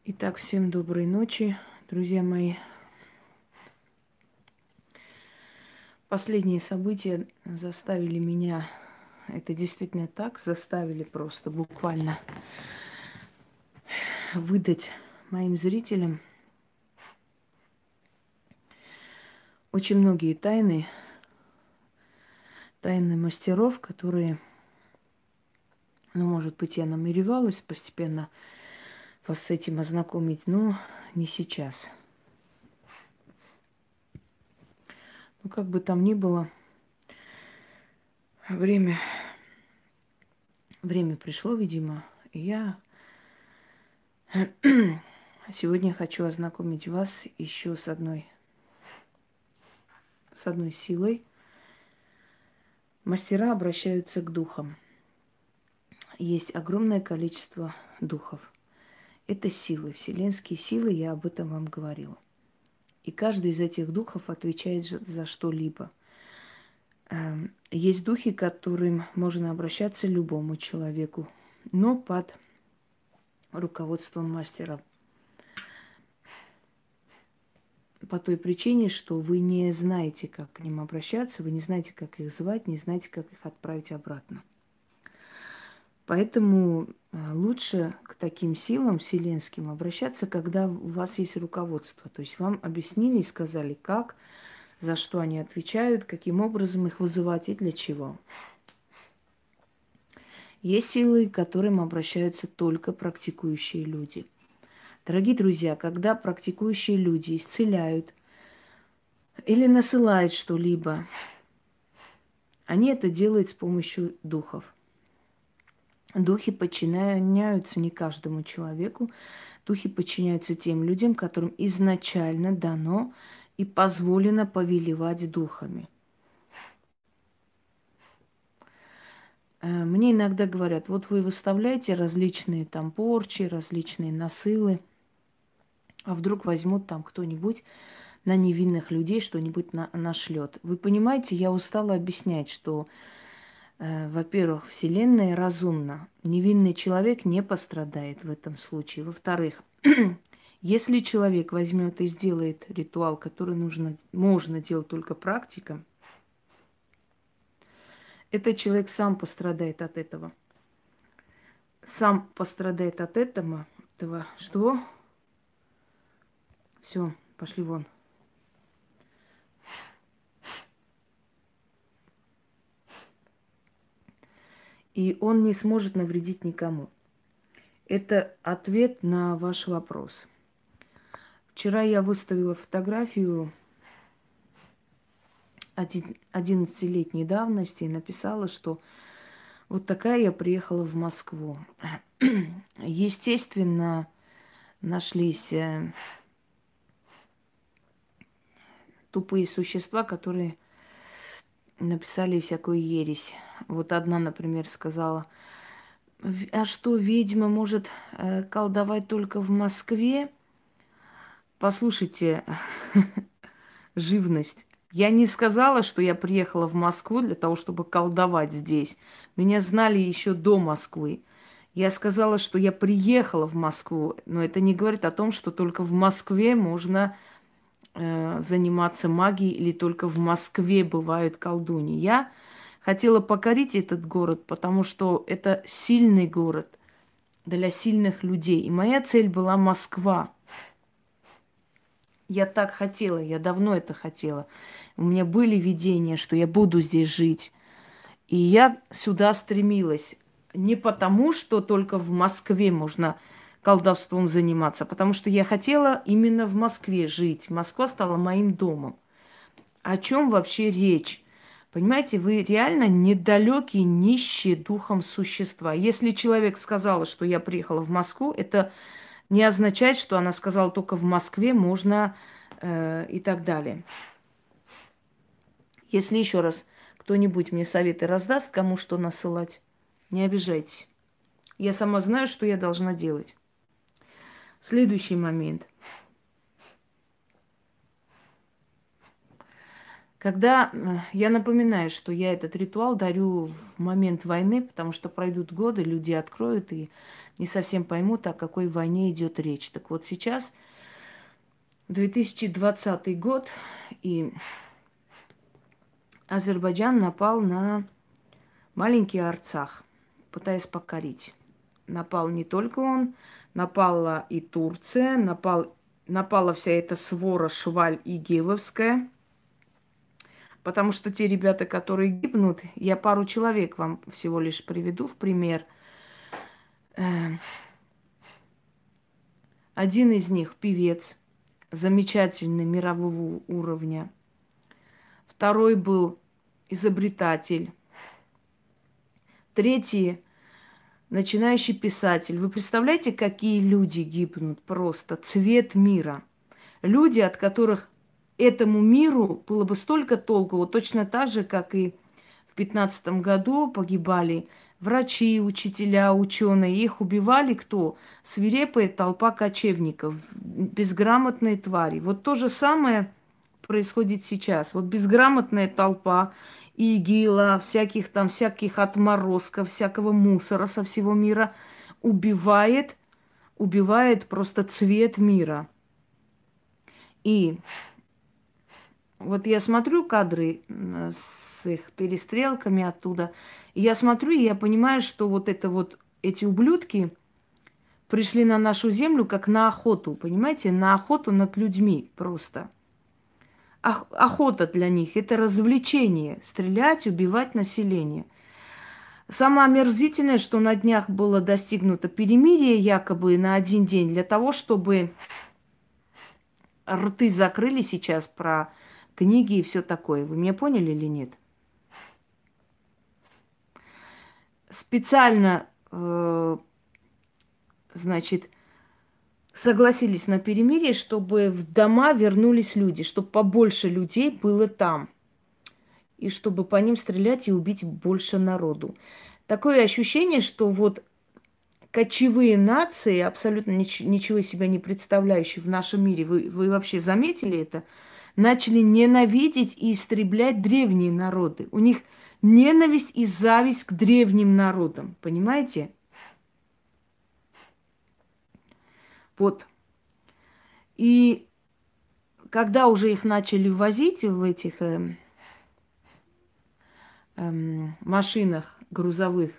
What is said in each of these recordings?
Итак, всем доброй ночи, друзья мои. Последние события заставили меня, это действительно так, заставили просто буквально выдать моим зрителям очень многие тайны мастеров, которые, может быть, я намеревалась постепенно вас с этим ознакомить, но не сейчас. Как бы там ни было, время пришло, видимо, и я сегодня хочу ознакомить вас еще с одной силой. Мастера обращаются к духам. Есть огромное количество духов. Это силы, вселенские силы, я об этом вам говорила. И каждый из этих духов отвечает за что-либо. Есть духи, к которым можно обращаться любому человеку, но под руководством мастера. По той причине, что вы не знаете, как к ним обращаться, вы не знаете, как их звать, не знаете, как их отправить обратно. Поэтому лучше к таким силам вселенским обращаться, когда у вас есть руководство. То есть вам объяснили и сказали, как, за что они отвечают, каким образом их вызывать и для чего. Есть силы, к которым обращаются только практикующие люди. Дорогие друзья, когда практикующие люди исцеляют или насылают что-либо, они это делают с помощью духов. Духи подчиняются не каждому человеку. Духи подчиняются тем людям, которым изначально дано и позволено повелевать духами. Мне иногда говорят, вот вы выставляете различные там порчи, различные насылы, а вдруг возьмут там кто-нибудь на невинных людей что-нибудь нашлет. Вы понимаете, я устала объяснять, что во-первых, Вселенная разумна. Невинный человек не пострадает в этом случае. Во-вторых, если человек возьмет и сделает ритуал, который можно делать только практикам, этот человек сам пострадает от этого. Сам пострадает от этого. Что? Все, пошли вон. И он не сможет навредить никому. Это ответ на ваш вопрос. Вчера я выставила фотографию 11-летней давности и написала, что вот такая я приехала в Москву. Естественно, нашлись тупые существа, которые написали всякую ересь. Вот одна, например, сказала, а что, ведьма может колдовать только в Москве? Послушайте, живность. Я не сказала, что я приехала в Москву для того, чтобы колдовать здесь. Меня знали еще до Москвы. Я сказала, что я приехала в Москву, но это не говорит о том, что только в Москве можно заниматься магией или только в Москве бывают колдуньи. Я хотела покорить этот город, потому что это сильный город для сильных людей. И моя цель была Москва. Я так хотела, я давно это хотела. У меня были видения, что я буду здесь жить. И я сюда стремилась. Не потому, что только в Москве можно колдовством заниматься, а потому что я хотела именно в Москве жить. Москва стала моим домом. О чем вообще речь? Понимаете, вы реально недалекие, нищие духом существа. Если человек сказал, что я приехала в Москву, это не означает, что она сказала только в Москве можно и так далее. Если еще раз кто-нибудь мне советы раздаст, кому что насылать, не обижайтесь. Я сама знаю, что я должна делать. Следующий момент. Когда я напоминаю, что я этот ритуал дарю в момент войны, потому что пройдут годы, люди откроют и не совсем поймут, о какой войне идет речь. Так вот сейчас 2020 год, и Азербайджан напал на маленький Арцах, пытаясь покорить. Напал не только он, напала и Турция, напала вся эта свора Шваль Игиловская. Потому что те ребята, которые гибнут, я пару человек вам всего лишь приведу в пример. Один из них певец, замечательный мирового уровня. Второй был изобретатель. Третий начинающий писатель. Вы представляете, какие люди гибнут? Просто цвет мира. Люди, от которых этому миру было бы столько толку, вот точно так же, как и в 15 году погибали врачи, учителя, ученые. Их убивали кто? Свирепая толпа кочевников, безграмотные твари. Вот то же самое происходит сейчас. Вот безграмотная толпа ИГИЛа, всяких отморозков, всякого мусора со всего мира убивает просто цвет мира. И вот я смотрю кадры с их перестрелками оттуда, и я смотрю, и я понимаю, что эти ублюдки пришли на нашу землю как на охоту, понимаете, на охоту над людьми просто. Охота для них – это развлечение, стрелять, убивать население. Самое омерзительное, что на днях было достигнуто перемирие якобы на один день для того, чтобы рты закрыли сейчас про книги и все такое. Вы меня поняли или нет? Специально, значит, согласились на перемирие, чтобы в дома вернулись люди, чтобы побольше людей было там. И чтобы по ним стрелять и убить больше народу. Такое ощущение, что вот кочевые нации, абсолютно ничего из себя не представляющие в нашем мире, вы вообще заметили это, начали ненавидеть и истреблять древние народы. У них ненависть и зависть к древним народам, понимаете? Вот. И когда уже их начали возить в этих машинах грузовых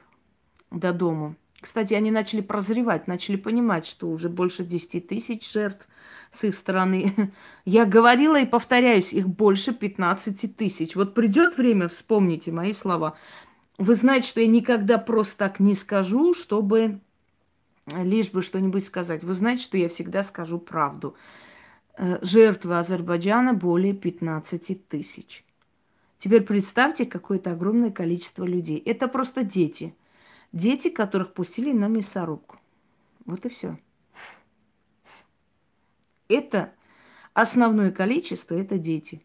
до дому, кстати, они начали прозревать, начали понимать, что уже больше 10 тысяч жертв с их стороны. Я говорила и повторяюсь, их больше 15 тысяч. Вот придет время, вспомните мои слова. Вы знаете, что я никогда просто так не скажу, чтобы лишь бы что-нибудь сказать. Вы знаете, что я всегда скажу правду. Жертвы Азербайджана более 15 тысяч. Теперь представьте какое-то огромное количество людей. Это просто дети. Дети, которых пустили на мясорубку. Вот и все. Это основное количество, это дети.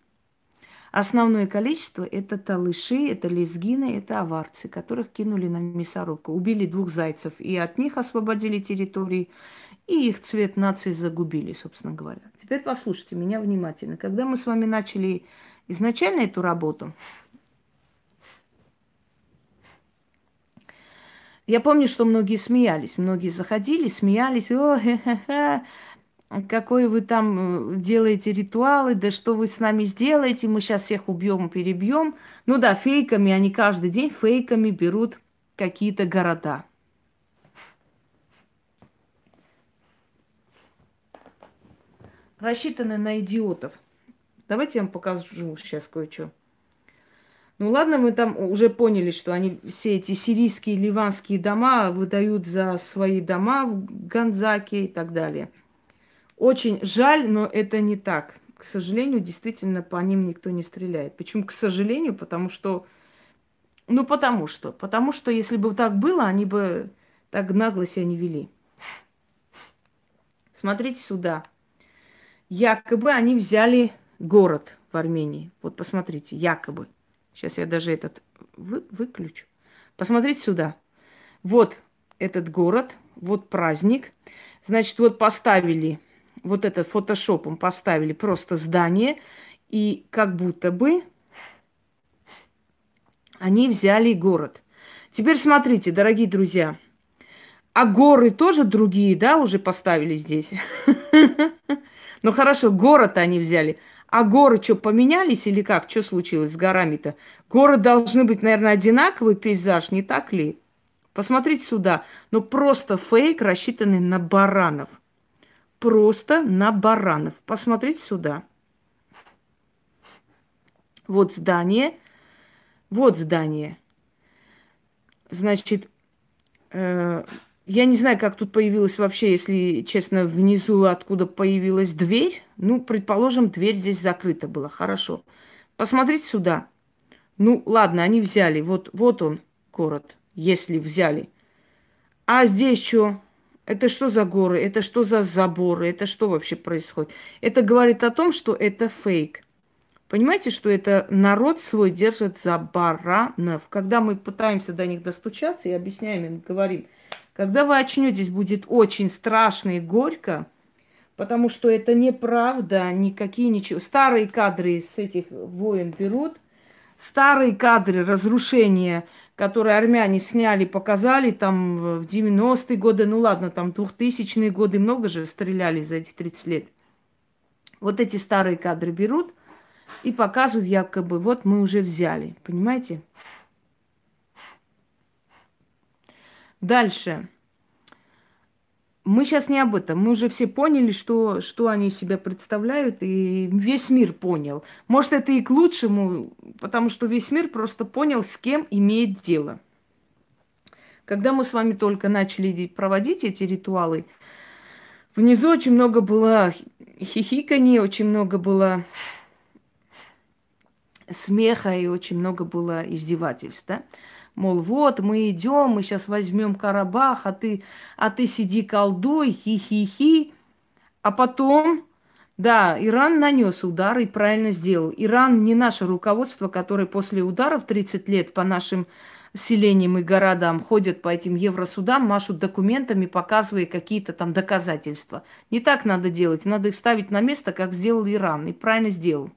Основное количество это талыши, это лезгины, это аварцы, которых кинули на мясорубку. Убили 2 зайцев и от них освободили территории, и их цвет нации загубили, собственно говоря. Теперь послушайте меня внимательно. Когда мы с вами начали изначально эту работу, я помню, что многие смеялись, многие заходили, смеялись, о, хе-хе-хе, какой вы там делаете ритуалы, да что вы с нами сделаете, мы сейчас всех убьем, перебьем. Ну да, фейками, они каждый день фейками берут какие-то города. Рассчитаны на идиотов. Давайте я вам покажу сейчас кое-что. Ну ладно, мы там уже поняли, что они все эти сирийские, ливанские дома выдают за свои дома в Ганзаке и так далее. Очень жаль, но это не так. К сожалению, действительно, по ним никто не стреляет. Почему к сожалению? Потому что... Потому что если бы так было, они бы так нагло себя не вели. Смотрите сюда. Якобы они взяли город в Армении. Вот посмотрите, якобы. Сейчас я даже этот выключу. Посмотрите сюда. Вот этот город, вот праздник. Значит, вот поставили, вот этот фотошопом поставили просто здание. И как будто бы Они взяли город. Теперь смотрите, дорогие друзья, а горы тоже другие, да, уже поставили здесь? Ну хорошо, город они взяли. А горы что, поменялись или как? Что случилось с горами-то? Горы должны быть, наверное, одинаковый пейзаж, не так ли? Посмотрите сюда. Ну просто фейк, рассчитанный на баранов. Просто на баранов. Посмотрите сюда. Вот здание. Вот здание. Значит, я не знаю, как тут появилась вообще, если честно, внизу откуда появилась дверь. Ну, предположим, дверь здесь закрыта была. Хорошо. Посмотрите сюда. Ну, ладно, они взяли. Вот он, город, если взяли. А здесь что? Это что за горы? Это что за заборы? Это что вообще происходит? Это говорит о том, что это фейк. Понимаете, что это народ свой держит за баранов. Когда мы пытаемся до них достучаться и объясняем им, говорим, когда вы очнетесь, будет очень страшно и горько, потому что это неправда, никакие ничего. Старые кадры с этих войн берут, старые кадры разрушения, которые армяне сняли, показали там в 90-е годы, ну ладно, там 2000-е годы, много же стреляли за эти 30 лет. Вот эти старые кадры берут и показывают якобы, вот мы уже взяли, понимаете? Дальше. Мы сейчас не об этом. Мы уже все поняли, что они из себя представляют, и весь мир понял. Может, это и к лучшему, потому что весь мир просто понял, с кем имеет дело. Когда мы с вами только начали проводить эти ритуалы, внизу очень много было хихиканий, очень много было смеха и очень много было издевательств, да? Мол, вот мы идем, мы сейчас возьмем Карабах, а ты сиди колдуй, хи-хи-хи. А потом, да, Иран нанес удар и правильно сделал. Иран не наше руководство, которое после ударов 30 лет по нашим селениям и городам ходят по этим евросудам, машут документами, показывая какие-то там доказательства. Не так надо делать. Надо их ставить на место, как сделал Иран. И правильно сделал.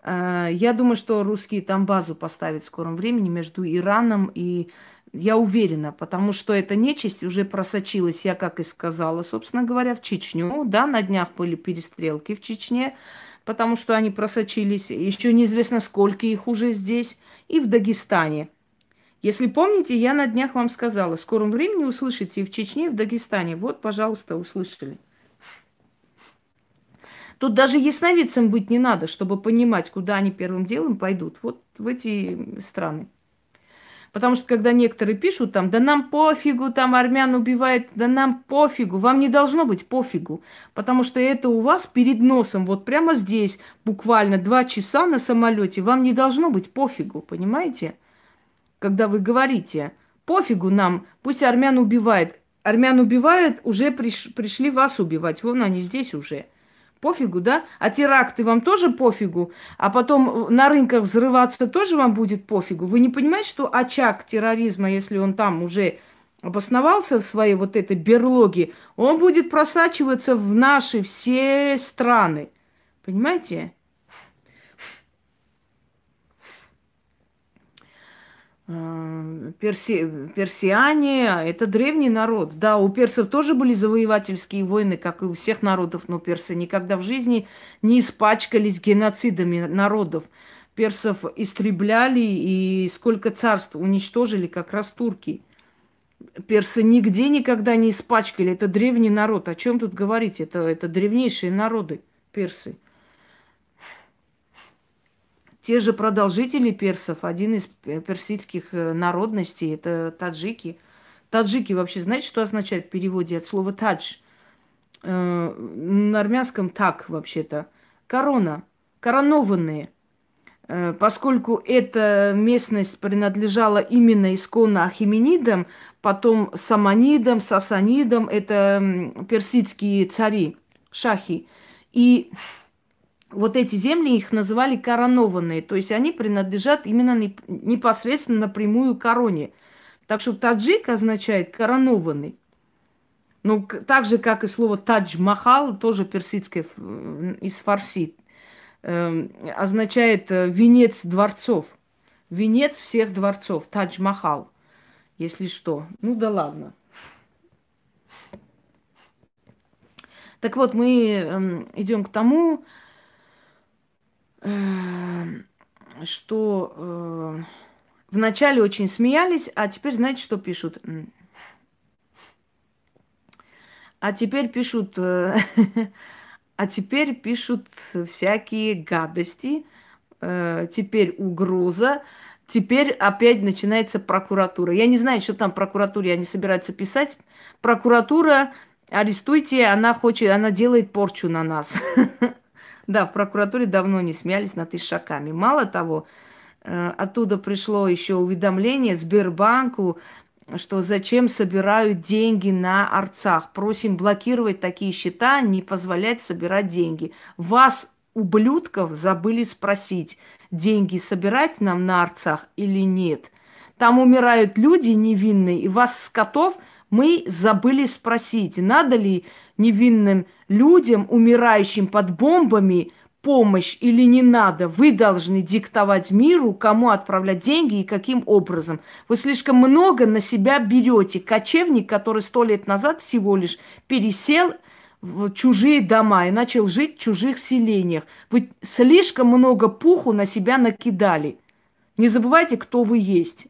Я думаю, что русские там базу поставят в скором времени между Ираном и... Я уверена, потому что эта нечисть уже просочилась, я как и сказала, собственно говоря, в Чечню. Да, на днях были перестрелки в Чечне, потому что они просочились. Еще неизвестно, сколько их уже здесь. И в Дагестане. Если помните, я на днях вам сказала, в скором времени услышите и в Чечне, и в Дагестане. Вот, пожалуйста, услышали. Тут даже ясновидцам быть не надо, чтобы понимать, куда они первым делом пойдут. Вот в эти страны. Потому что когда некоторые пишут там, да нам пофигу, там армян убивает, да нам пофигу, вам не должно быть пофигу. Потому что это у вас перед носом, вот прямо здесь, буквально 2 часа на самолете, вам не должно быть пофигу, понимаете? Когда вы говорите, пофигу нам, пусть армян убивает. Армян убивает, уже пришли вас убивать, вон они здесь уже. Пофигу, да? А теракты вам тоже пофигу? А потом на рынках взрываться тоже вам будет пофигу? Вы не понимаете, что очаг терроризма, если он там уже обосновался в своей вот этой берлоге, он будет просачиваться в наши все страны. Понимаете? Персиане– это древний народ. Да, у персов тоже были завоевательские войны, как и у всех народов, но персы никогда в жизни не испачкались геноцидами народов. Персов истребляли, и сколько царств уничтожили как раз турки. Персы нигде никогда не испачкали. Это древний народ. О чем тут говорить? Это древнейшие народы, персы. Те же продолжители персов, один из персидских народностей, это таджики. Таджики вообще, знаете, что означает в переводе от слова тадж? На армянском так вообще-то. Корона, коронованные. Поскольку эта местность принадлежала именно исконно ахименидам, потом саманидам, сасанидам, это персидские цари, шахи. И вот эти земли их называли коронованные, то есть они принадлежат именно непосредственно напрямую короне. Так что таджик означает коронованный. Ну, так же, как и слово тадж-махал, тоже персидское из фарси, означает венец дворцов. Венец всех дворцов, Тадж-Махал, если что. Ну да ладно. Так вот, мы идем к тому, что вначале очень смеялись, а теперь знаете, что пишут? А теперь пишут, а теперь пишут всякие гадости, теперь угроза, теперь опять начинается прокуратура. Я не знаю, что там прокуратуре они собираются писать. Прокуратура, арестуйте, она хочет, она делает порчу на нас. Да, в прокуратуре давно не смеялись над ишаками. Мало того, оттуда пришло еще уведомление Сбербанку, что зачем собирают деньги на Арцах. Просим блокировать такие счета, не позволять собирать деньги. Вас, ублюдков, забыли спросить, деньги собирать нам на Арцах или нет. Там умирают люди невинные, и вас, скотов, мы забыли спросить, надо ли невинным людям, умирающим под бомбами, помощь или не надо. Вы должны диктовать миру, кому отправлять деньги и каким образом. Вы слишком много на себя берете. Кочевник, который 100 лет назад всего лишь пересел в чужие дома и начал жить в чужих селениях. Вы слишком много пуху на себя накидали. Не забывайте, кто вы есть.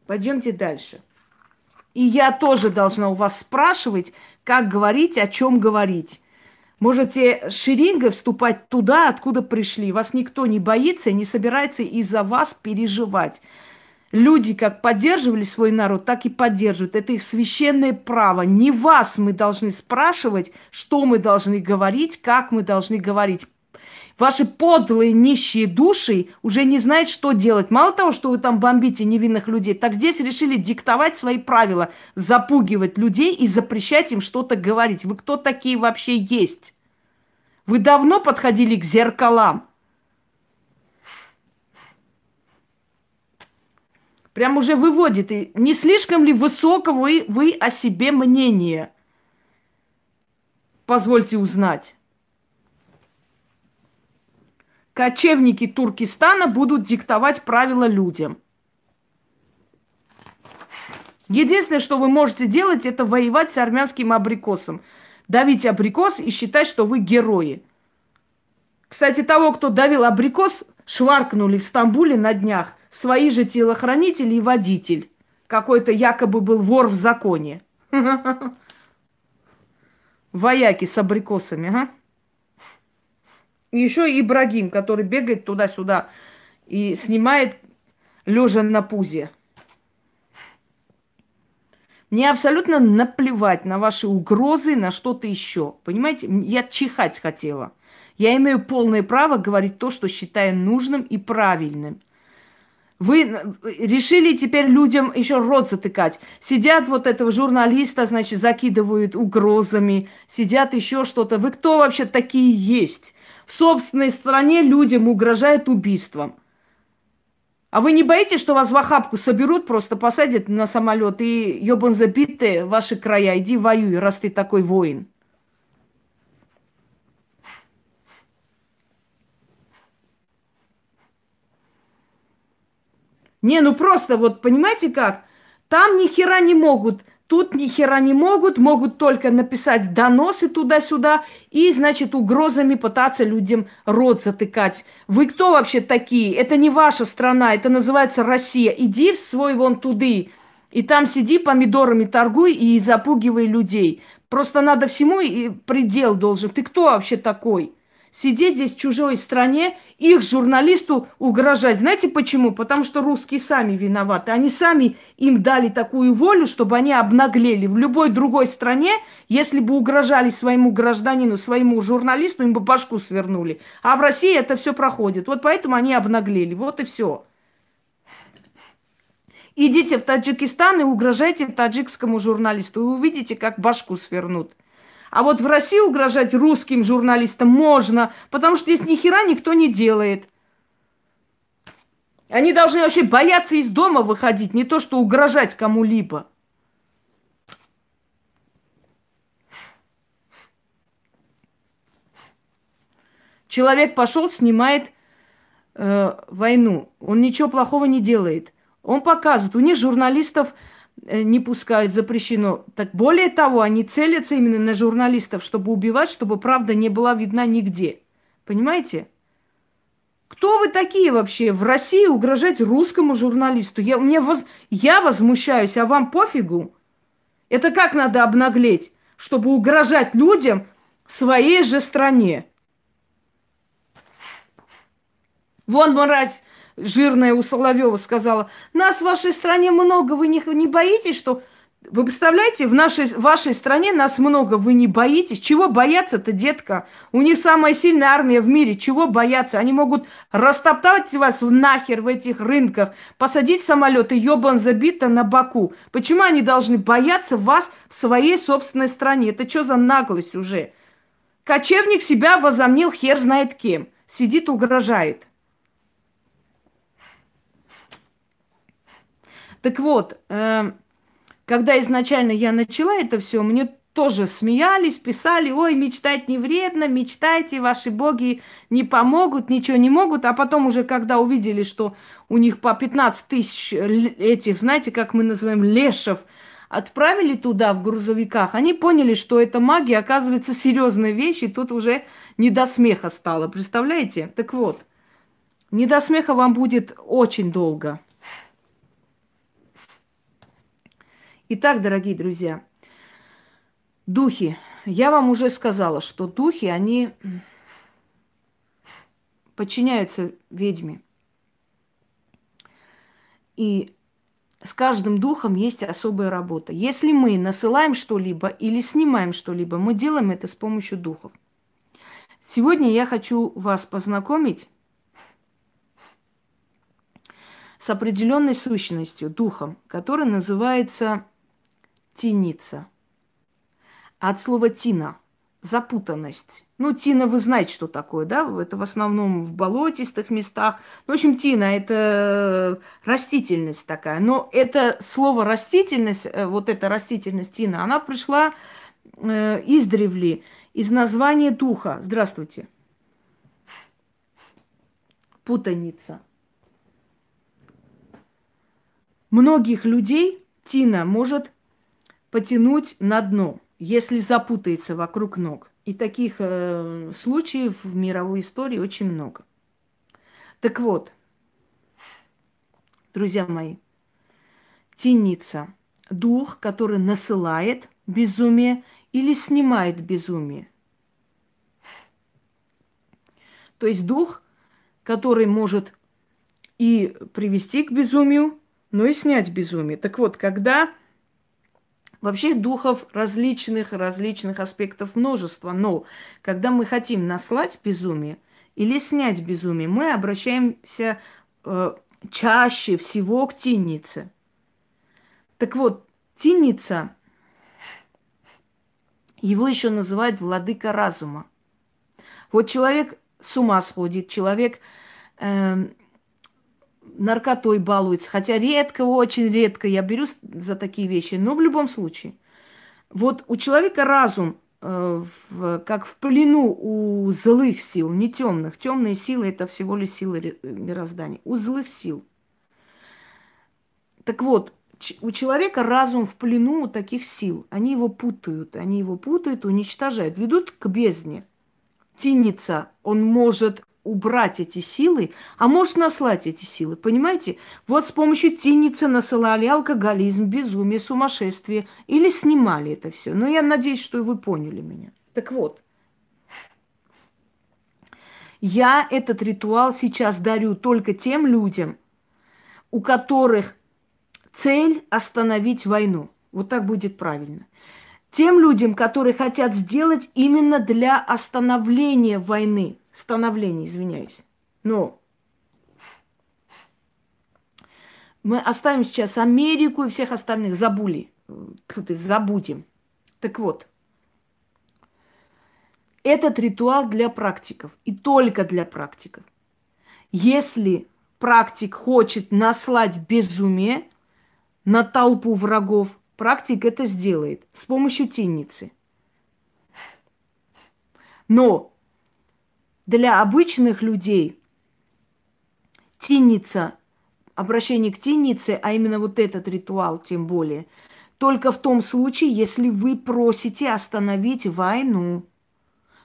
Пойдемте дальше. И я тоже должна у вас спрашивать, как говорить, о чем говорить. Можете шеренгой вступать туда, откуда пришли. Вас никто не боится и не собирается из-за вас переживать. Люди как поддерживали свой народ, так и поддерживают. Это их священное право. Не вас мы должны спрашивать, что мы должны говорить, как мы должны говорить. Ваши подлые нищие души уже не знают, что делать. Мало того, что вы там бомбите невинных людей, так здесь решили диктовать свои правила, запугивать людей и запрещать им что-то говорить. Вы кто такие вообще есть? Вы давно подходили к зеркалам? Прям уже выводит. И не слишком ли высокого вы о себе мнение? Позвольте узнать. Кочевники Туркестана будут диктовать правила людям. Единственное, что вы можете делать, это воевать с армянским абрикосом. Давить абрикос и считать, что вы герои. Кстати, того, кто давил абрикос, шваркнули в Стамбуле на днях свои же телохранители и водитель. Какой-то якобы был вор в законе. Вояки с абрикосами, ага. И еще и Ибрагим, который бегает туда-сюда и снимает лежа на пузе. Мне абсолютно наплевать на ваши угрозы, на что-то еще. Понимаете, я чихать хотела. Я имею полное право говорить то, что считаю нужным и правильным. Вы решили теперь людям еще рот затыкать. Сидят вот этого журналиста, значит, закидывают угрозами, сидят еще что-то. Вы кто вообще такие есть? В собственной стране людям угрожают убийством. А вы не боитесь, что вас в охапку соберут, просто посадят на самолет и ёбан забитые ваши края, иди воюй, раз ты такой воин? Не, ну просто вот понимаете как? Там ни хера не могут, тут ни хера не могут, могут только написать доносы туда-сюда и, значит, угрозами пытаться людям рот затыкать. Вы кто вообще такие? Это не ваша страна, это называется Россия. Иди в свой вон туды, и там сиди, помидорами торгуй и запугивай людей. Просто надо всему и предел должен. Ты кто вообще такой? Сидеть здесь в чужой стране, их журналисту угрожать. Знаете почему? Потому что русские сами виноваты. Они сами им дали такую волю, чтобы они обнаглели. В любой другой стране, если бы угрожали своему гражданину, своему журналисту, им бы башку свернули. А в России это все проходит. Вот поэтому они обнаглели. Вот и все. Идите в Таджикистан и угрожайте таджикскому журналисту. И увидите, как башку свернут. А вот в России угрожать русским журналистам можно, потому что здесь ни хера никто не делает. Они должны вообще бояться из дома выходить, не то что угрожать кому-либо. Человек пошел, снимает войну. Он ничего плохого не делает. Он показывает. У них журналистов не пускают, запрещено. Так более того, они целятся именно на журналистов, чтобы убивать, чтобы правда не была видна нигде. Понимаете? Кто вы такие вообще в России угрожать русскому журналисту? Я возмущаюсь, а вам пофигу? Это как надо обнаглеть, чтобы угрожать людям в своей же стране? Вон мразь жирная у Соловьева сказала, нас в вашей стране много, вы не боитесь, что... Вы представляете, в вашей стране нас много, вы не боитесь? Чего бояться-то, детка? У них самая сильная армия в мире, чего бояться? Они могут растоптать вас нахер в этих рынках, посадить самолеты, ёбан забито на боку. Почему они должны бояться вас в своей собственной стране? Это что за наглость уже? Кочевник себя возомнил хер знает кем. Сидит, угрожает. Так вот, когда изначально я начала это все, мне тоже смеялись, писали, ой, мечтать не вредно, мечтайте, ваши боги не помогут, ничего не могут. А потом уже, когда увидели, что у них по 15 тысяч этих, знаете, как мы называем, лешев, отправили туда в грузовиках, они поняли, что эта магия, оказывается, серьезная вещь, и тут уже не до смеха стало, представляете? Так вот, не до смеха вам будет очень долго. Итак, дорогие друзья, духи. Я вам уже сказала, что духи, они подчиняются ведьме. И с каждым духом есть особая работа. Если мы насылаем что-либо или снимаем что-либо, мы делаем это с помощью духов. Сегодня я хочу вас познакомить с определенной сущностью, духом, который называется тиница. От слова тина – запутанность. Ну, тина, вы знаете, что такое, да? Это в основном в болотистых местах. Ну, в общем, тина – это растительность такая. Но это слово растительность, вот эта растительность тина, она пришла издревле из названия духа. Здравствуйте. Путаница. Многих людей тина может потянуть на дно, если запутается вокруг ног. И таких случаев в мировой истории очень много. Так вот, друзья мои, тиница – дух, который насылает безумие или снимает безумие. То есть дух, который может и привести к безумию, но и снять безумие. Так вот, когда... Вообще духов различных аспектов множество, но когда мы хотим наслать безумие или снять безумие, мы обращаемся чаще всего к тинице. Так вот, тиница, его еще называют владыка разума. Вот человек с ума сходит, человек наркотой балуется, хотя редко, очень редко я берусь за такие вещи, но в любом случае. Вот у человека разум, как в плену у злых сил, не темных. Темные силы – это всего лишь силы мироздания. У злых сил. Так вот, у человека разум в плену у таких сил. Они его путают, уничтожают, ведут к бездне. Тиница, он может убрать эти силы, а может наслать эти силы. Понимаете? Вот с помощью тиницы насылали алкоголизм, безумие, сумасшествие. Или снимали это все. Но я надеюсь, что вы поняли меня. Так вот. Я этот ритуал сейчас дарю только тем людям, у которых цель остановить войну. Вот так будет правильно. Тем людям, которые хотят сделать именно для остановления войны. Становления, извиняюсь. Но мы оставим сейчас Америку и всех остальных. Забудем. Так вот. Этот ритуал для практиков. И только для практиков. Если практик хочет наслать безумие на толпу врагов, практик это сделает с помощью тиницы. Но для обычных людей Тинница, обращение к тиннице, а именно вот этот ритуал тем более, только в том случае, если вы просите остановить войну.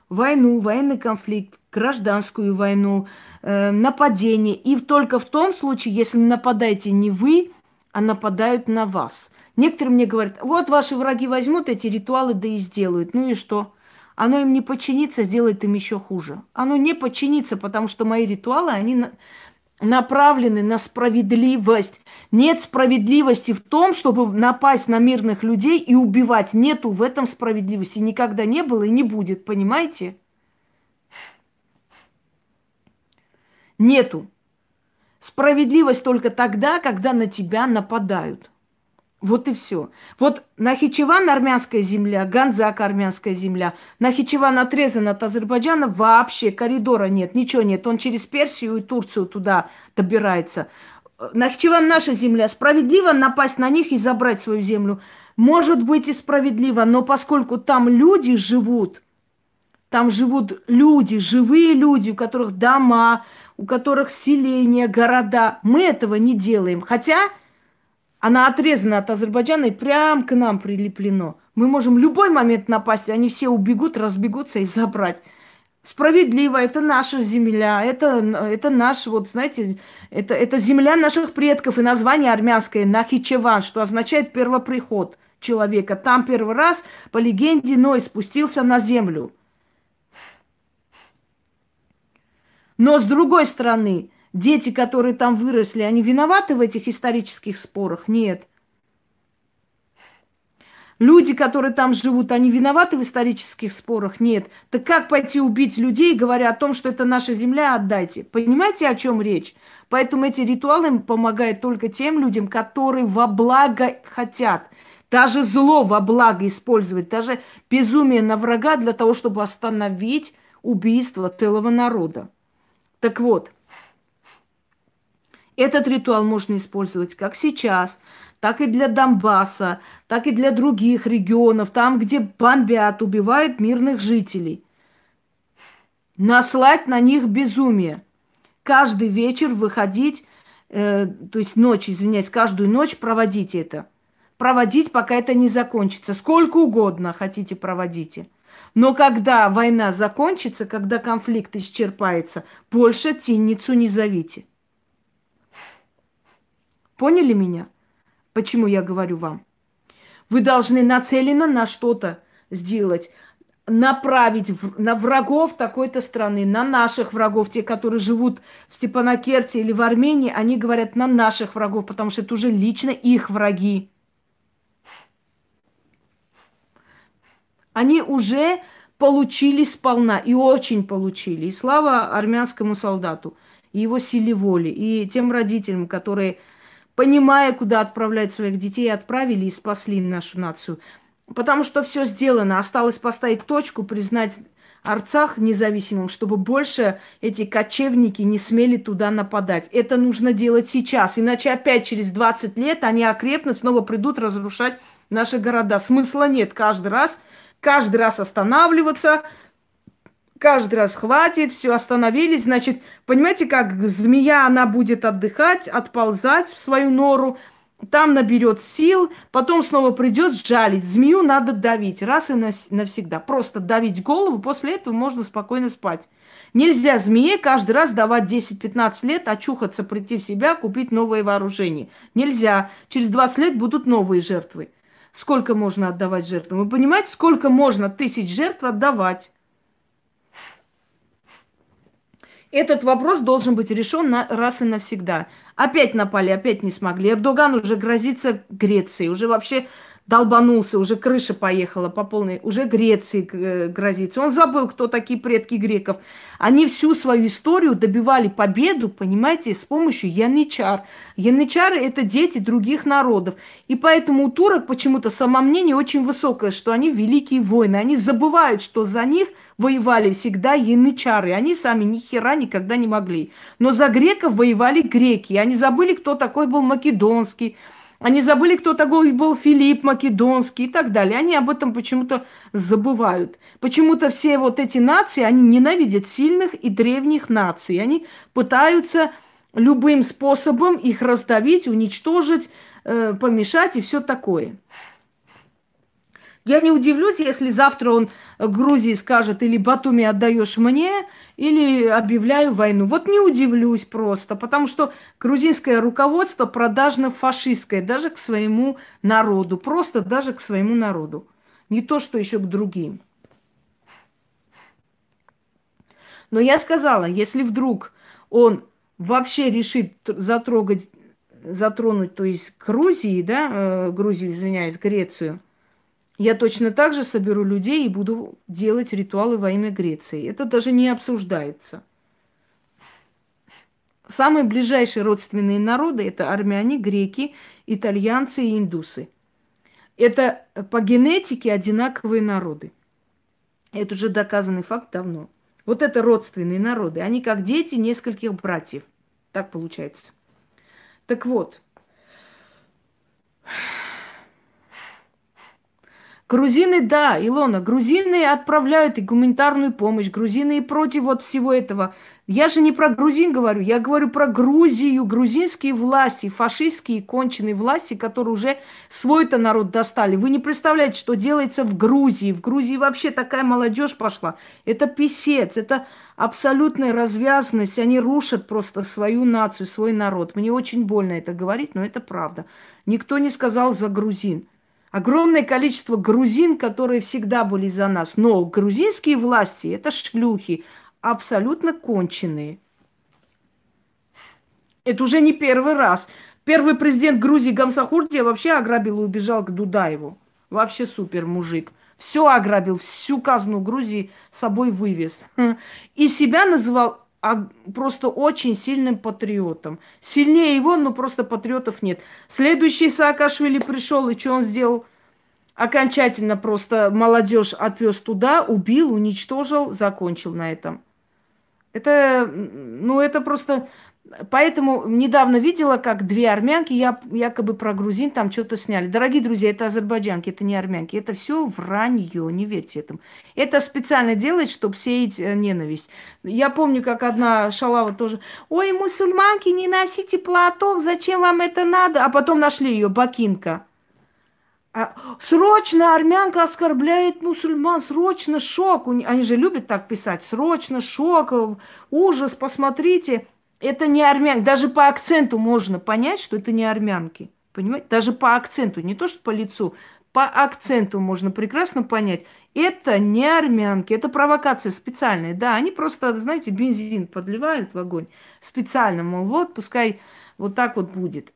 Войну, военный конфликт, гражданскую войну, нападение. И только в том случае, если нападаете не вы, а нападают на вас. Некоторые мне говорят, вот ваши враги возьмут эти ритуалы, да и сделают. Ну и что? Оно им не подчинится, сделает им еще хуже. Оно не подчинится, потому что мои ритуалы, они направлены на справедливость. Нет справедливости в том, чтобы напасть на мирных людей и убивать. Нету в этом справедливости. Никогда не было и не будет. Понимаете? Нету. Справедливость только тогда, когда на тебя нападают. Вот и все. Вот Нахичеван армянская земля, Ганзак армянская земля. Нахичеван отрезан от Азербайджана, вообще коридора нет, ничего нет. Он через Персию и Турцию туда добирается. Нахичеван наша земля. Справедливо напасть на них и забрать свою землю? Может быть и справедливо, но поскольку там люди живут, там живут люди, живые люди, у которых дома, у которых селения, города, мы этого не делаем. Хотя она отрезана от Азербайджана и прям к нам прилеплено. Мы можем в любой момент напасть, они все убегут, разбегутся и забрать. Справедливо, это наша земля, это наш, вот знаете, это земля наших предков, и название армянское Нахичеван, что означает первоприход человека. Там первый раз, по легенде, Ной спустился на землю. Но с другой стороны, дети, которые там выросли, они виноваты в этих исторических спорах? Нет. Люди, которые там живут, они виноваты в исторических спорах? Нет. Так как пойти убить людей, говоря о том, что это наша земля, отдайте? Понимаете, о чем речь? Поэтому эти ритуалы помогают только тем людям, которые во благо хотят. Даже зло во благо использовать, даже безумие на врага для того, чтобы остановить убийство целого народа. Так вот, этот ритуал можно использовать как сейчас, так и для Донбасса, так и для других регионов, там, где бомбят, убивают мирных жителей. Наслать на них безумие. Каждый вечер выходить, то есть ночь, извиняюсь, каждую ночь проводить это. Проводить, пока это не закончится. Сколько угодно хотите, проводите. Но когда война закончится, когда конфликт исчерпается, больше тинницу не зовите. Поняли меня? Почему я говорю вам? Вы должны нацеленно на что-то сделать, направить на врагов такой-то страны, на наших врагов, те, которые живут в Степанакерте или в Армении, они говорят на наших врагов, потому что это уже лично их враги. Они уже получили сполна, и очень получили. И слава армянскому солдату, и его силе воли, и тем родителям, которые, понимая, куда отправлять своих детей, отправили и спасли нашу нацию. Потому что все сделано. Осталось поставить точку, признать Арцах независимым, чтобы больше эти кочевники не смели туда нападать. Это нужно делать сейчас. Иначе опять через 20 лет они окрепнут, снова придут разрушать наши города. Смысла нет каждый раз останавливаться. Каждый раз хватит, все, остановились. Значит, понимаете, как змея, она будет отдыхать, отползать в свою нору, там наберет сил, потом снова придет жалить. Змею надо давить раз и навсегда. Просто давить голову, после этого можно спокойно спать. Нельзя змее каждый раз давать 10-15 лет, очухаться, прийти в себя, купить новое вооружение. Нельзя. Через 20 лет будут новые жертвы. Сколько можно отдавать жертвам? Вы понимаете, сколько можно тысяч жертв отдавать? Этот вопрос должен быть решен раз и навсегда. Опять напали, опять не смогли. Эрдоган уже грозится Греции, уже вообще долбанулся, уже крыша поехала по полной, уже Греции грозится. Он забыл, кто такие предки греков. Они всю свою историю добивали победу, понимаете, с помощью янычар. Янычары – это дети других народов. И поэтому у турок почему-то самомнение очень высокое, что они великие воины. Они забывают, что за них воевали всегда янычары. Они сами ни хера никогда не могли. Но за греков воевали греки. Они забыли, кто такой был Македонский. Они забыли, кто такой был Филипп Македонский и так далее. Они об этом почему-то забывают. Почему-то все вот эти нации, они ненавидят сильных и древних наций. Они пытаются любым способом их раздавить, уничтожить, помешать и все такое. Я не удивлюсь, если завтра он Грузии скажет, или Батуми отдаешь мне, или объявляю войну. Вот не удивлюсь просто, потому что грузинское руководство продажно-фашистское даже к своему народу, просто даже к своему народу. Не то, что еще к другим. Но я сказала, если вдруг он вообще решит затронуть, то есть Грузии, да, Грузию, извиняюсь, Грецию, я точно так же соберу людей и буду делать ритуалы во имя Греции. Это даже не обсуждается. Самые ближайшие родственные народы – это армяне, греки, итальянцы и индусы. Это по генетике одинаковые народы. Это уже доказанный факт давно. Вот это родственные народы. Они как дети нескольких братьев. Так получается. Так вот, грузины, да, Илона, грузины отправляют и гуманитарную помощь, грузины и против вот всего этого. Я же не про грузин говорю, я говорю про Грузию, грузинские власти, фашистские конченые власти, которые уже свой-то народ достали. Вы не представляете, что делается в Грузии. В Грузии вообще такая молодежь пошла. Это писец, это абсолютная развязанность. Они рушат просто свою нацию, свой народ. Мне очень больно это говорить, но это правда. Никто не сказал за грузин. Огромное количество грузин, которые всегда были за нас. Но грузинские власти – это шлюхи, абсолютно конченые. Это уже не первый раз. Первый президент Грузии Гамсахурдия вообще ограбил и убежал к Дудаеву. Вообще супер мужик. Все ограбил, всю казну Грузии с собой вывез. И себя называл просто очень сильным патриотом. Сильнее его, но просто патриотов нет. Следующий Саакашвили пришел, и что он сделал? Окончательно просто молодежь отвез туда, убил, уничтожил, закончил на этом. Это, ну, это просто... Поэтому недавно видела, как две армянки, якобы про грузин, там что-то сняли. Дорогие друзья, это азербайджанки, это не армянки. Это все вранье, не верьте этому. Это специально делает, чтобы сеять ненависть. Я помню, как одна шалава тоже: ой, мусульманки, не носите платок, зачем вам это надо? А потом нашли ее, бакинка. Срочно армянка оскорбляет мусульман, срочно шок. Они же любят так писать. Срочно шок, ужас, посмотрите. Это не армянки. Даже по акценту можно понять, что это не армянки. Понимаете? Даже по акценту, не то что по лицу. По акценту можно прекрасно понять. Это не армянки, это провокация специальная. Да, они просто, знаете, бензин подливают в огонь специально. Мол, вот, пускай вот так вот будет.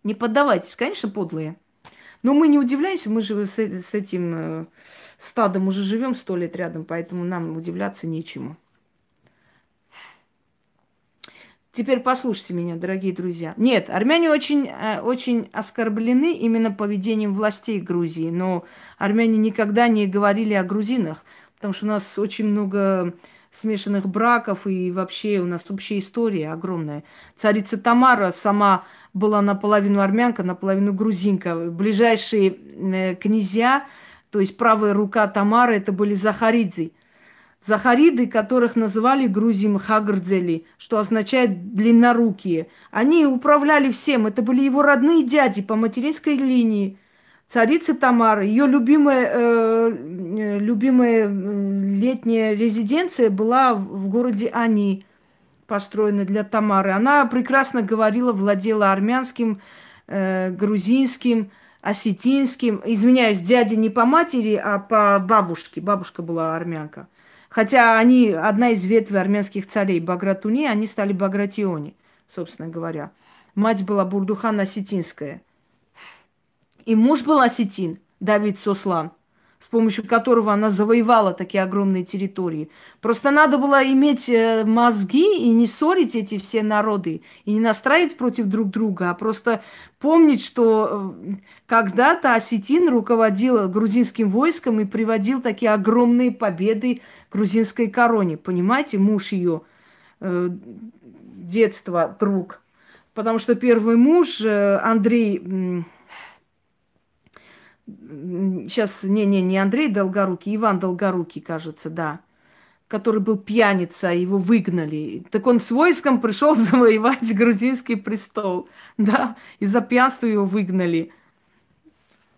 Не поддавайтесь, конечно, подлые. Но мы не удивляемся, мы же с этим стадом уже живем 100 лет рядом, поэтому нам удивляться нечему. Теперь послушайте меня, дорогие друзья. Нет, армяне очень оскорблены именно поведением властей Грузии, но армяне никогда не говорили о грузинах, потому что у нас очень много смешанных браков, и вообще у нас общая история огромная. Царица Тамара сама была наполовину армянка, наполовину грузинка. Ближайшие князья, то есть правая рука Тамары, это были Захаридзе. Захариды, которых называли Грузием Хагрдзели, что означает длиннорукие. Они управляли всем. Это были его родные дяди по материнской линии. Царица Тамара, ее любимая летняя резиденция была в городе Ани, построена для Тамары. Она прекрасно говорила, владела армянским, грузинским, осетинским. Извиняюсь, дядя не по матери, а по бабушке. Бабушка была армянка. Хотя они, одна из ветвей армянских царей Багратуни, они стали Багратиони, собственно говоря. Мать была Бурдухан Осетинская. И муж был осетин, Давид Сослан, с помощью которого она завоевала такие огромные территории. Просто надо было иметь мозги и не ссорить эти все народы, и не настраивать против друг друга, а просто помнить, что когда-то осетин руководил грузинским войском и приводил такие огромные победы грузинской короне. Понимаете, муж ее детства, друг. Потому что первый муж, Андрей... Сейчас, не Андрей Долгорукий, Иван Долгорукий, кажется, да. который был пьяница, его выгнали. Так он с войском пришел завоевать грузинский престол, да, из-за пьянства его выгнали.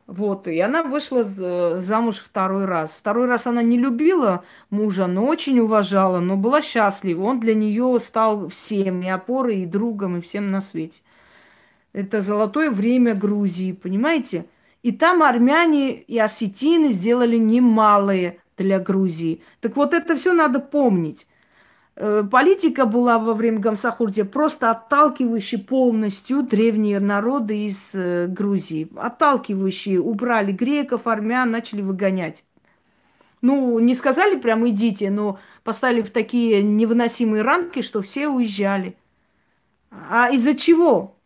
Вот, и она вышла замуж второй раз. Второй раз она не любила мужа, но очень уважала, но была счастлива. Он для нее стал всем, и опорой, и другом, и всем на свете. Это золотое время Грузии, понимаете? И там армяне и осетины сделали немалое для Грузии. Так вот это все надо помнить. Политика была во время Гамсахурдия просто отталкивающей полностью древние народы из Грузии. Отталкивающие. Убрали греков, армян, начали выгонять. Ну, не сказали прям идите, но поставили в такие невыносимые рамки, что все уезжали. А из-за чего?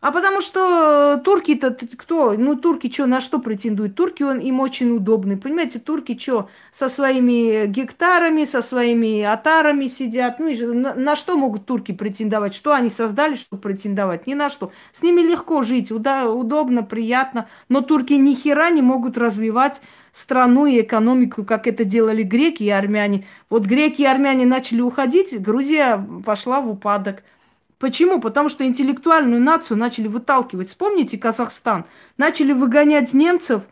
А потому что турки-то кто? Ну, турки что, на что претендуют? Турки, им очень удобны. Понимаете, турки что, со своими гектарами, со своими отарами сидят. Ну, и на что могут турки претендовать? Что они создали, чтобы претендовать? Ни на что. С ними легко жить, удобно, приятно. Но турки ни хера не могут развивать страну и экономику, как это делали греки и армяне. Вот греки и армяне начали уходить, Грузия пошла в упадок. Почему? Потому что интеллектуальную нацию начали выталкивать. Вспомните Казахстан. Начали выгонять немцев.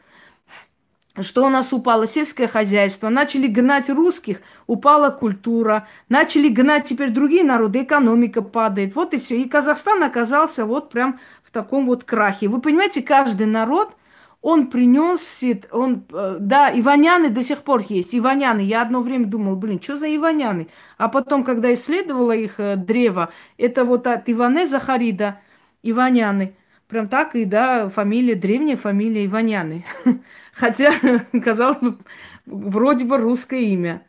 Что у нас упало? Сельское хозяйство. Начали гнать русских, упала культура. Начали гнать теперь другие народы, экономика падает. Вот и все. И Казахстан оказался вот прям в таком вот крахе. Вы понимаете, каждый народ, он принес, да, иваняны до сих пор есть. Иваняны. Я одно время думала, блин, что за иваняны? А потом, когда исследовала их древо, это вот от Иване Захарида, иваняны. Прям так и, да, фамилия, древняя фамилия Иваняны. Хотя, казалось бы, вроде бы русское имя.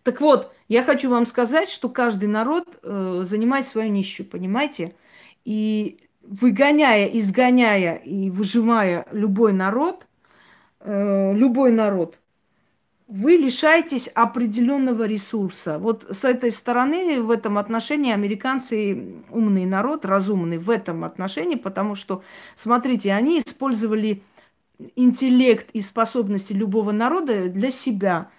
Так вот, я хочу вам сказать, что каждый народ занимает свою нищу, понимаете? И выгоняя, изгоняя и выжимая любой народ, вы лишаетесь определенного ресурса. Вот с этой стороны, в этом отношении, американцы умный народ, разумный в этом отношении, потому что, смотрите, они использовали интеллект и способности любого народа для себя.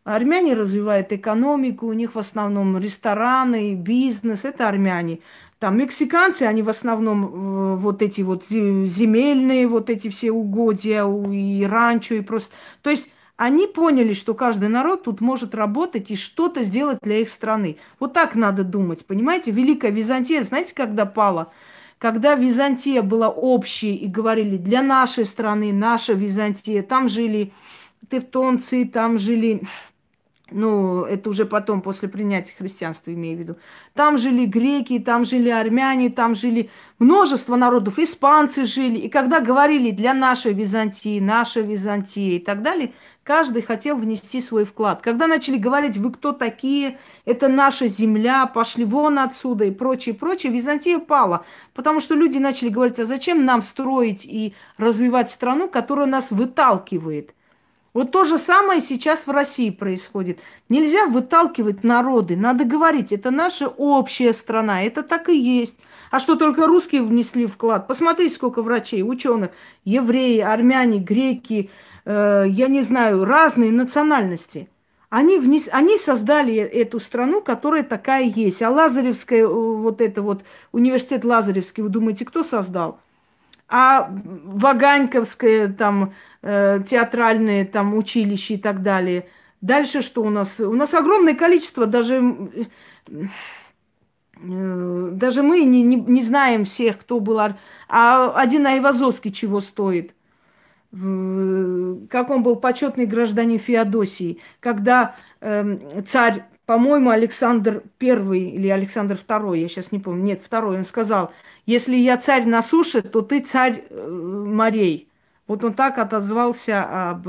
Армяне развивают экономику, у них в основном рестораны, бизнес, это армяне. Там мексиканцы, они в основном вот эти вот земельные, вот эти все угодья и ранчо, и просто... То есть они поняли, что каждый народ тут может работать и что-то сделать для их страны. Вот так надо думать, понимаете? Великая Византия, знаете, когда пала? Когда Византия была общей и говорили, для нашей страны, наша Византия, там жили тевтонцы, там жили... Ну, это уже потом, после принятия христианства, имею в виду. Там жили греки, там жили армяне, там жили множество народов, испанцы жили. И когда говорили для нашей Византии, наша Византия и так далее, каждый хотел внести свой вклад. Когда начали говорить, вы кто такие, это наша земля, пошли вон отсюда и прочее, прочее, Византия пала. Потому что люди начали говорить, а зачем нам строить и развивать страну, которая нас выталкивает? Вот то же самое сейчас в России происходит. Нельзя выталкивать народы, надо говорить, это наша общая страна, это так и есть. А что только русские внесли вклад? Посмотрите, сколько врачей, ученых, евреи, армяне, греки, я не знаю, разные национальности. Они создали эту страну, которая такая есть. А Лазаревская, вот это вот, университет Лазаревский, вы думаете, кто создал? А Ваганьковское там театральное там училище и так далее. Дальше что у нас? У нас огромное количество, даже мы не знаем всех, кто был. А один Айвазовский чего стоит? Как он был почетный гражданин Феодосии, когда царь, по-моему, Александр I или Александр II, я сейчас не помню, нет, второй, он сказал, если я царь на суше, то ты царь морей. Вот он так отозвался об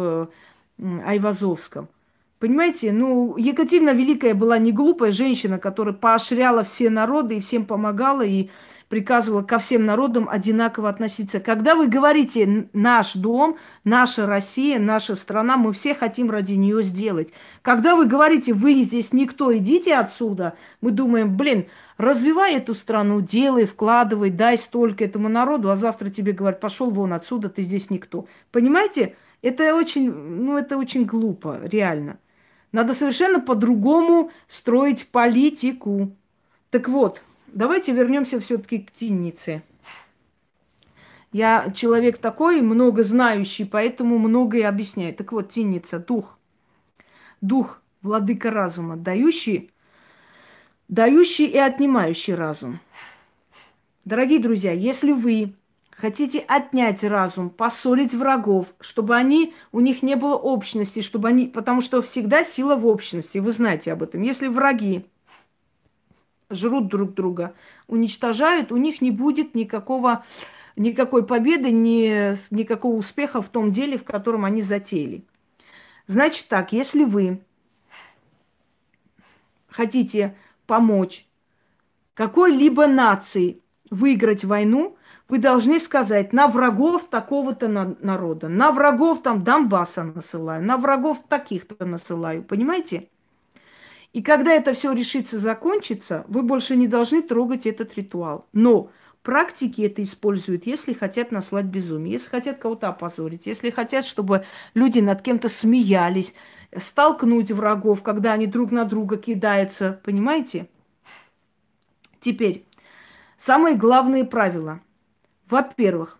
Айвазовском. Понимаете, ну, Екатерина Великая была не глупая женщина, которая поощряла все народы и всем помогала, и приказывала ко всем народам одинаково относиться. Когда вы говорите «наш дом», «наша Россия», «наша страна», мы все хотим ради нее сделать. Когда вы говорите «вы здесь никто, идите отсюда», мы думаем, блин, развивай эту страну, делай, вкладывай, дай столько этому народу, а завтра тебе говорят, пошел вон отсюда, ты здесь никто. Понимаете? Это очень глупо, реально. Надо совершенно по-другому строить политику. Так вот, давайте вернемся все-таки к Тиннице. Я человек такой, много знающий, поэтому многое объясняю. Так вот, Тинница, дух. Дух, владыка разума, дающий и отнимающий разум. Дорогие друзья, если вы хотите отнять разум, поссорить врагов, чтобы у них не было общности, потому что всегда сила в общности, вы знаете об этом. Если враги жрут друг друга, уничтожают, у них не будет никакой победы, никакого успеха в том деле, в котором они затеяли. Значит так, если вы хотите помочь какой-либо нации выиграть войну, вы должны сказать на врагов такого-то народа, на врагов там Донбасса насылаю, на врагов таких-то насылаю, понимаете? И когда это все решится, закончится, вы больше не должны трогать этот ритуал. Но практики это используют, если хотят наслать безумие, если хотят кого-то опозорить, если хотят, чтобы люди над кем-то смеялись, столкнуть врагов, когда они друг на друга кидаются, понимаете? Теперь, самые главные правила. Во-первых,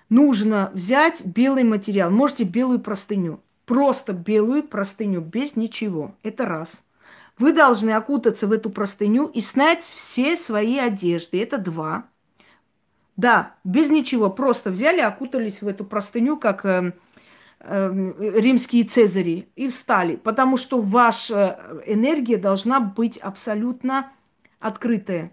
нужно взять белый материал, можете белую простыню, просто белую простыню, без ничего. Это раз. Вы должны окутаться в эту простыню и снять все свои одежды. Это два. Да, без ничего, просто взяли, окутались в эту простыню, как римские цезари, и встали. Потому что ваша энергия должна быть абсолютно открытая.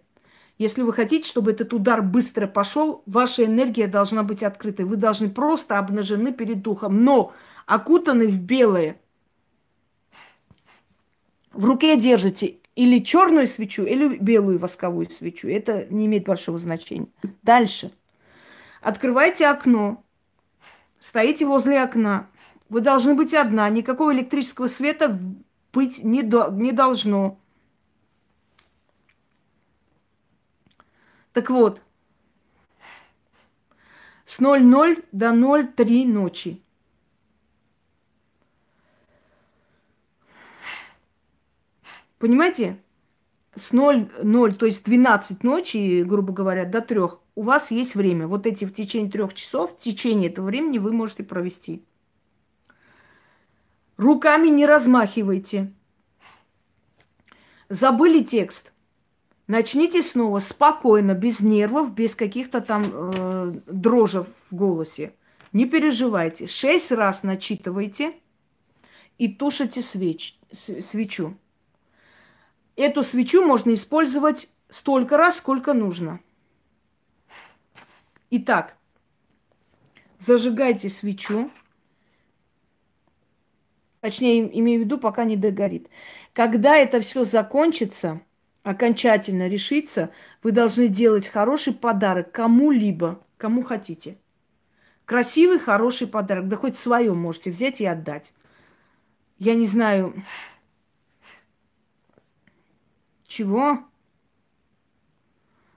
Если вы хотите, чтобы этот удар быстро пошел, ваша энергия должна быть открытой. Вы должны просто обнажены перед духом, но окутаны в белое. В руке держите или черную свечу, или белую восковую свечу. Это не имеет большого значения. Дальше. Открывайте окно. Стоите возле окна. Вы должны быть одна. Никакого электрического света быть не должно. Так вот, с 00 до 03 ночи. Понимаете? С 00, то есть 12 ночи, грубо говоря, до 3, у вас есть время. Вот эти в течение 3 часов, в течение этого времени вы можете провести. Руками не размахивайте. Забыли текст. Начните снова спокойно, без нервов, без каких-то там дрожек в голосе. Не переживайте. 6 раз начитывайте и тушите свечу. Эту свечу можно использовать столько раз, сколько нужно. Итак, зажигайте свечу. Точнее, имею в виду, пока не догорит. Когда это все закончится, окончательно решится, вы должны делать хороший подарок кому-либо, кому хотите. Красивый, хороший подарок. Да хоть свое можете взять и отдать. Я не знаю... Чего?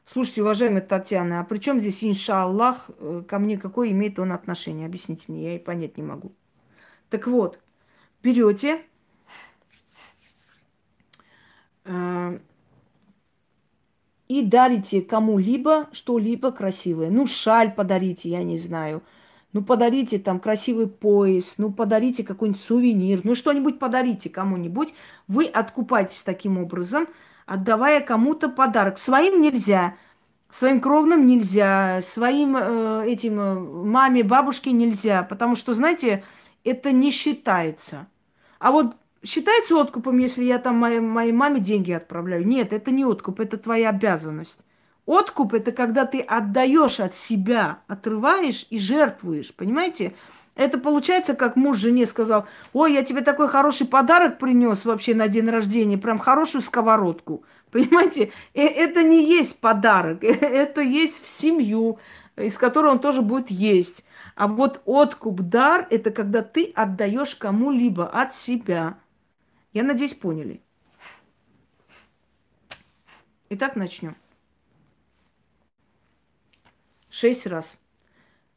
Слушайте, уважаемая Татьяна, а при чем здесь, иншаллах, ко мне какое имеет он отношение? Объясните мне, я и понять не могу. Так вот, берете и дарите кому-либо что-либо красивое. Ну, шаль подарите, я не знаю. Ну, подарите там красивый пояс, ну, подарите какой-нибудь сувенир, ну, что-нибудь подарите кому-нибудь. Вы откупаетесь таким образом, отдавая кому-то подарок. Своим нельзя, своим кровным нельзя, своим маме, бабушке нельзя, потому что, знаете, это не считается. А вот считается откупом, если я там моей маме деньги отправляю? Нет, это не откуп, это твоя обязанность. Откуп – это когда ты отдаешь от себя, отрываешь и жертвуешь, понимаете? Это получается, как муж жене сказал: ой, я тебе такой хороший подарок принес вообще на день рождения, прям хорошую сковородку. Понимаете, это не есть подарок, это есть в семью, из которой он тоже будет есть. А вот откуп, дар – это когда ты отдаешь кому-либо от себя. Я надеюсь, поняли. Итак, начнем. 6 раз.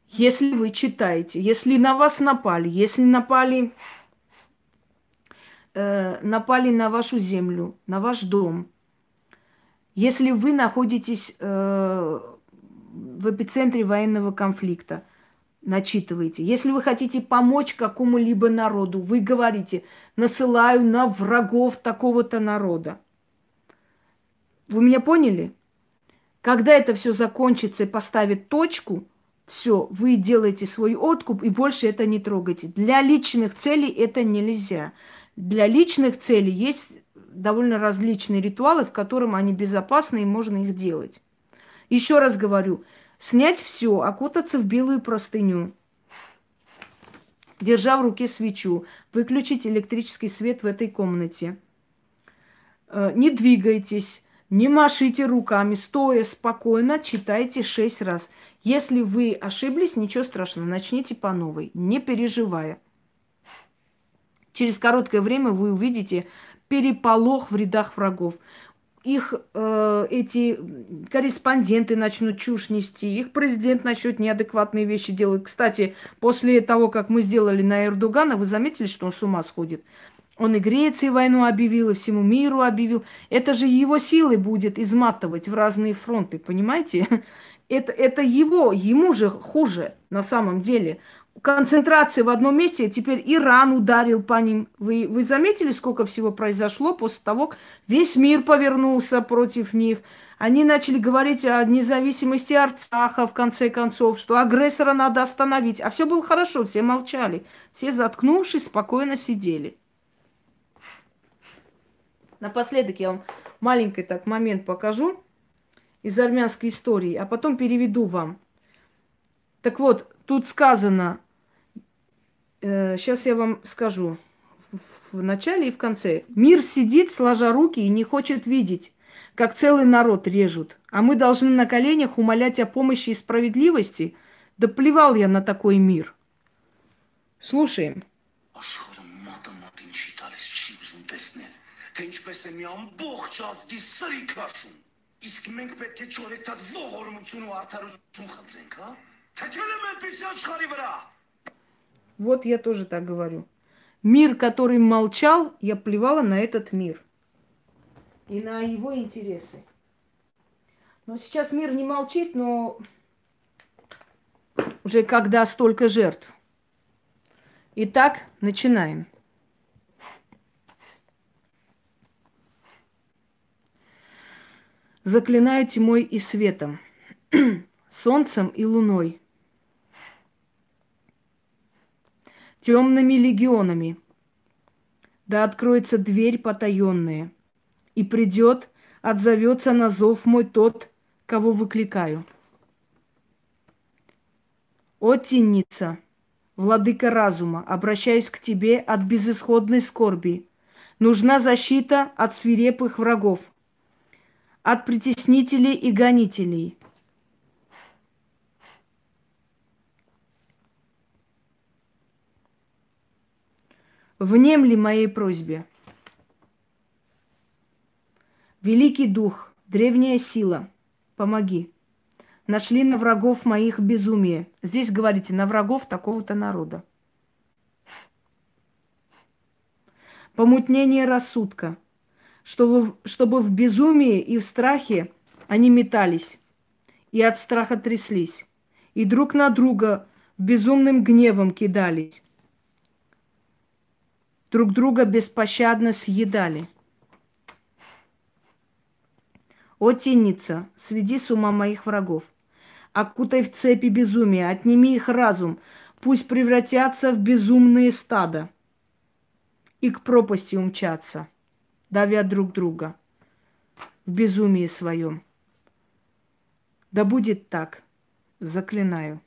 Если вы читаете, если на вас напали, если напали напали на вашу землю, на ваш дом, если вы находитесь в эпицентре военного конфликта, начитываете. Если вы хотите помочь какому-либо народу, вы говорите, насылаю на врагов такого-то народа. Вы меня поняли? Когда это все закончится и поставит точку, все, вы делаете свой откуп и больше это не трогайте. Для личных целей это нельзя. Для личных целей есть довольно различные ритуалы, в котором они безопасны и можно их делать. Еще раз говорю, снять все, окутаться в белую простыню, держа в руке свечу, выключить электрический свет в этой комнате. Не двигайтесь, не машите руками, стоя спокойно, читайте 6 раз. Если вы ошиблись, ничего страшного, начните по новой, не переживая. Через короткое время вы увидите переполох в рядах врагов. Их эти корреспонденты начнут чушь нести, их президент начнет неадекватные вещи делать. Кстати, после того, как мы сделали на Эрдогана, вы заметили, что он с ума сходит? Он и Греции войну объявил, и всему миру объявил. Это же его силы будет изматывать в разные фронты, понимаете? Это ему же хуже на самом деле. Концентрация в одном месте, теперь Иран ударил по ним. Вы заметили, сколько всего произошло после того, как весь мир повернулся против них? Они начали говорить о независимости Арцаха, в конце концов, что агрессора надо остановить. А все было хорошо, все молчали. Все, заткнувшись, спокойно сидели. Напоследок я вам маленький так момент покажу из армянской истории, а потом переведу вам. Так вот, тут сказано, сейчас я вам скажу, в начале и в конце. Мир сидит, сложа руки, и не хочет видеть, как целый народ режут. А мы должны на коленях умолять о помощи и справедливости. Да плевал я на такой мир. Слушаем. Իսկ մենք պետք է չորեքթաթ ողորմություն ու արդարություն խնդրենք, հա? Թեթևեմ այդպիսի աշխարհի վրա. Вот я тоже так говорю. Мир, который молчал, я плевала на этот мир. И на его интересы. Но сейчас мир не молчит, но уже когда столько жертв. Итак, начинаем. Заклинаю тьмой и светом, солнцем и луной, темными легионами, да откроется дверь потаенная, и придет, отзовется на зов мой тот, кого выкликаю. О, тенница, владыка разума, обращаюсь к тебе от безысходной скорби. Нужна защита от свирепых врагов, от притеснителей и гонителей. Внемли моей просьбе. Великий дух, древняя сила, помоги. Нашли на врагов моих безумие. Здесь говорите, на врагов такого-то народа. Помутнение рассудка, чтобы в безумии и в страхе они метались, и от страха тряслись, и друг на друга безумным гневом кидались, друг друга беспощадно съедали. О, тенница, сведи с ума моих врагов, окутай в цепи безумия, отними их разум, пусть превратятся в безумные стада и к пропасти умчатся, давя друг друга в безумии своем. Да будет так, заклинаю.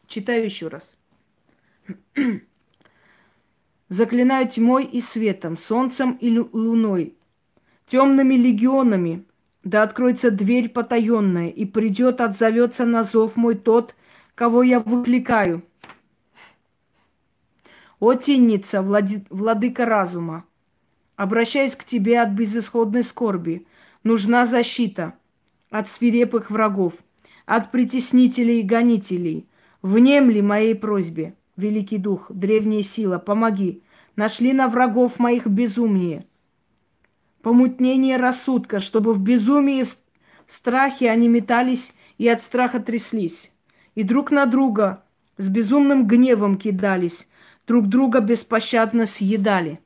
Читаю еще раз. Заклинаю тьмой и светом, солнцем и луной, темными легионами, да откроется дверь потаенная, и придет, отзовется на зов мой тот, кого я выкликаю. О, тенница, владыка разума, обращаюсь к тебе от безысходной скорби. Нужна защита от свирепых врагов, от притеснителей и гонителей. Внемли моей просьбе. великий дух, древняя сила, помоги. Нашли на врагов моих безумие, помутнение рассудка, чтобы в безумии, в страхе они метались и от страха тряслись. И друг на друга с безумным гневом кидались, друг друга беспощадно съедали.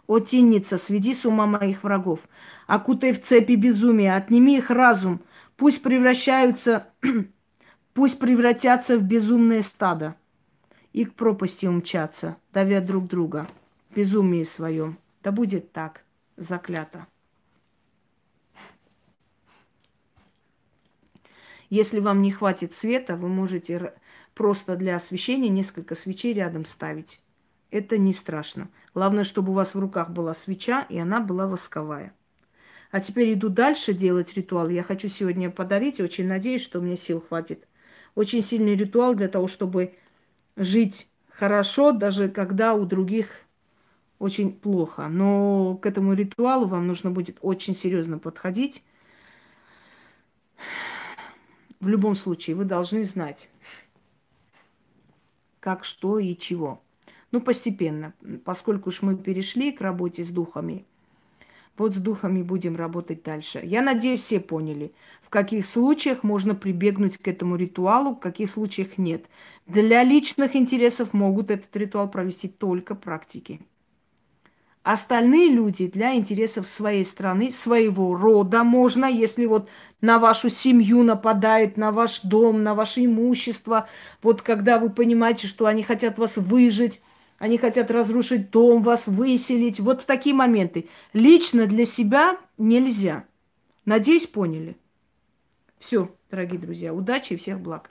О, тенница, сведи с ума моих врагов, окутай в цепи безумия, отними их разум, пусть превращаются, пусть превратятся в безумное стадо и к пропасти умчатся, давя друг друга в безумии своем. Да будет так, заклято. Если вам не хватит света, вы можете просто для освещения несколько свечей рядом ставить. Это не страшно. Главное, чтобы у вас в руках была свеча, и она была восковая. А теперь иду дальше делать ритуал. Я хочу сегодня подарить, очень надеюсь, что у меня сил хватит. Очень сильный ритуал для того, чтобы жить хорошо, даже когда у других очень плохо. Но к этому ритуалу вам нужно будет очень серьезно подходить. В любом случае, вы должны знать, как, что и чего. Ну, постепенно, поскольку уж мы перешли к работе с духами, вот с духами будем работать дальше. Я надеюсь, все поняли, в каких случаях можно прибегнуть к этому ритуалу, в каких случаях нет. Для личных интересов могут этот ритуал провести только практики. Остальные люди для интересов своей страны, своего рода можно, если вот на вашу семью нападают, на ваш дом, на ваше имущество, вот когда вы понимаете, что они хотят вас выжить, они хотят разрушить дом, вас выселить, вот в такие моменты. Лично для себя нельзя. Надеюсь, поняли. Все, дорогие друзья, удачи и всех благ.